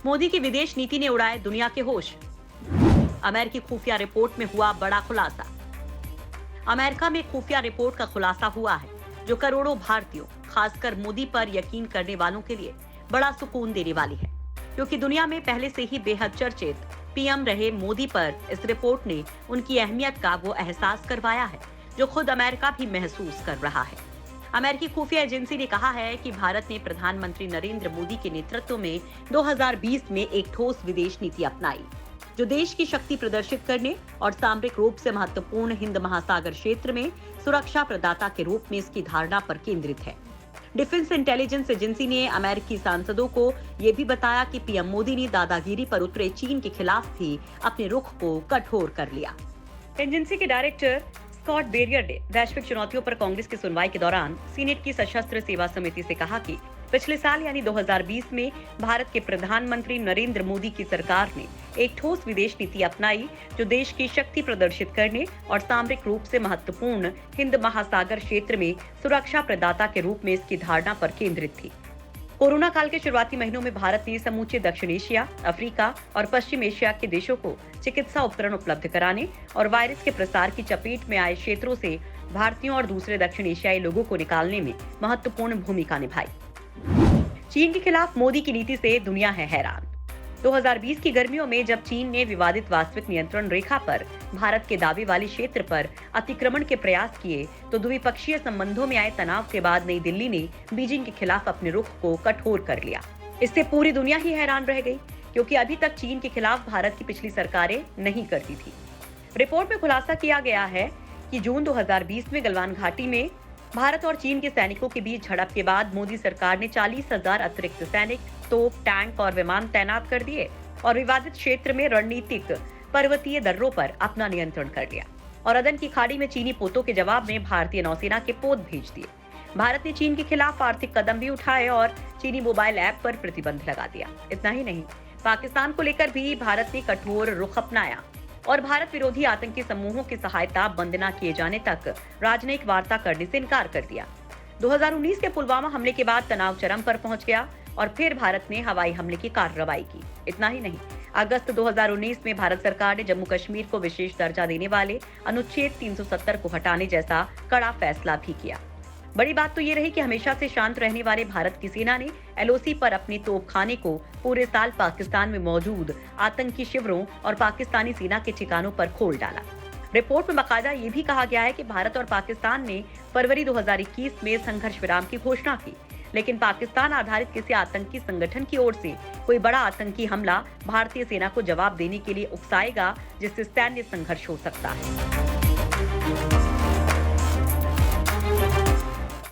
मोदी की विदेश नीति ने उड़ाए दुनिया के होश। अमेरिकी खुफिया रिपोर्ट में हुआ बड़ा खुलासा। अमेरिका में खुफिया रिपोर्ट का खुलासा हुआ है, जो करोड़ों भारतीयों, खासकर मोदी पर यकीन करने वालों के लिए बड़ा सुकून देने वाली है, क्योंकि दुनिया में पहले से ही बेहद चर्चित पीएम रहे मोदी पर इस रिपोर्ट ने उनकी अहमियत का वो एहसास करवाया है, जो खुद अमेरिका भी महसूस कर रहा है। अमेरिकी खुफिया एजेंसी ने कहा है कि भारत ने प्रधानमंत्री नरेंद्र मोदी के नेतृत्व में 2020 में एक ठोस विदेश नीति अपनाई, जो देश की शक्ति प्रदर्शित करने और सामरिक रूप से महत्वपूर्ण हिंद महासागर क्षेत्र में सुरक्षा प्रदाता के रूप में इसकी धारणा पर केंद्रित है। डिफेंस इंटेलिजेंस एजेंसी ने अमेरिकी सांसदों को यह भी बताया कि पीएम मोदी ने दादागिरी पर उतरे चीन के खिलाफ भी अपने रुख को कठोर कर लिया। एजेंसी के डायरेक्टर स्कॉट बेरियर ने वैश्विक चुनौतियों पर कांग्रेस की सुनवाई के दौरान सीनेट की सशस्त्र सेवा समिति से कहा कि पिछले साल यानी 2020 में भारत के प्रधानमंत्री नरेंद्र मोदी की सरकार ने एक ठोस विदेश नीति अपनाई, जो देश की शक्ति प्रदर्शित करने और सामरिक रूप से महत्वपूर्ण हिंद महासागर क्षेत्र में सुरक्षा प्रदाता के रूप में इसकी धारणा पर केंद्रित थी। कोरोना काल के शुरुआती महीनों में भारत ने समूचे दक्षिण एशिया, अफ्रीका और पश्चिम एशिया के देशों को चिकित्सा उपकरण उपलब्ध कराने और वायरस के प्रसार की चपेट में आए क्षेत्रों से भारतीयों और दूसरे दक्षिण एशियाई लोगों को निकालने में महत्वपूर्ण भूमिका निभाई। चीन के खिलाफ मोदी की नीति से दुनिया है हैरान। 2020 की गर्मियों में जब चीन ने विवादित वास्तविक नियंत्रण रेखा पर भारत के दावे वाले क्षेत्र पर अतिक्रमण के प्रयास किए, तो द्विपक्षीय संबंधों में आए तनाव के बाद नई दिल्ली ने बीजिंग के खिलाफ अपने रुख को कठोर कर लिया। इससे पूरी दुनिया ही हैरान रह गई, क्योंकि अभी तक चीन के खिलाफ भारत की पिछली सरकारें नहीं करती थी। रिपोर्ट में खुलासा किया गया है कि जून 2020 में गलवान घाटी में भारत और चीन के सैनिकों के बीच झड़प के बाद मोदी सरकार ने 40,000 अतिरिक्त सैनिक, तोप, टैंक और विमान तैनात कर दिए और विवादित क्षेत्र में रणनीतिक पर्वतीय दर्रों पर अपना नियंत्रण कर लिया और अदन की खाड़ी में चीनी पोतों के जवाब में भारतीय नौसेना के पोत भेज दिए। भारत ने चीन के खिलाफ आर्थिक कदम भी उठाए और चीनी मोबाइल ऐप पर प्रतिबंध लगा दिया। इतना ही नहीं, पाकिस्तान को लेकर भी भारत ने कठोर रुख अपनाया और भारत विरोधी आतंकी समूहों की सहायता बंद न किए जाने तक राजनयिक वार्ता करने से इनकार कर दिया। 2019 के पुलवामा हमले के बाद तनाव चरम पर पहुंच गया और फिर भारत ने हवाई हमले की कार्रवाई की। इतना ही नहीं, अगस्त 2019 में भारत सरकार ने जम्मू कश्मीर को विशेष दर्जा देने वाले अनुच्छेद 370 को हटाने जैसा कड़ा फैसला भी किया। बड़ी बात तो ये रही कि हमेशा से शांत रहने वाले भारत की सेना ने एलओसी पर अपने तोपखाने को पूरे साल पाकिस्तान में मौजूद आतंकी शिविरों और पाकिस्तानी सेना के ठिकानों पर खोल डाला। रिपोर्ट में बाकायदा ये भी कहा गया है कि भारत और पाकिस्तान ने फरवरी 2021 में संघर्ष विराम की घोषणा की, लेकिन पाकिस्तान आधारित किसी आतंकी संगठन की ओर से कोई बड़ा आतंकी हमला भारतीय सेना को जवाब देने के लिए उकसाएगा, जिससे सैन्य संघर्ष हो सकता है।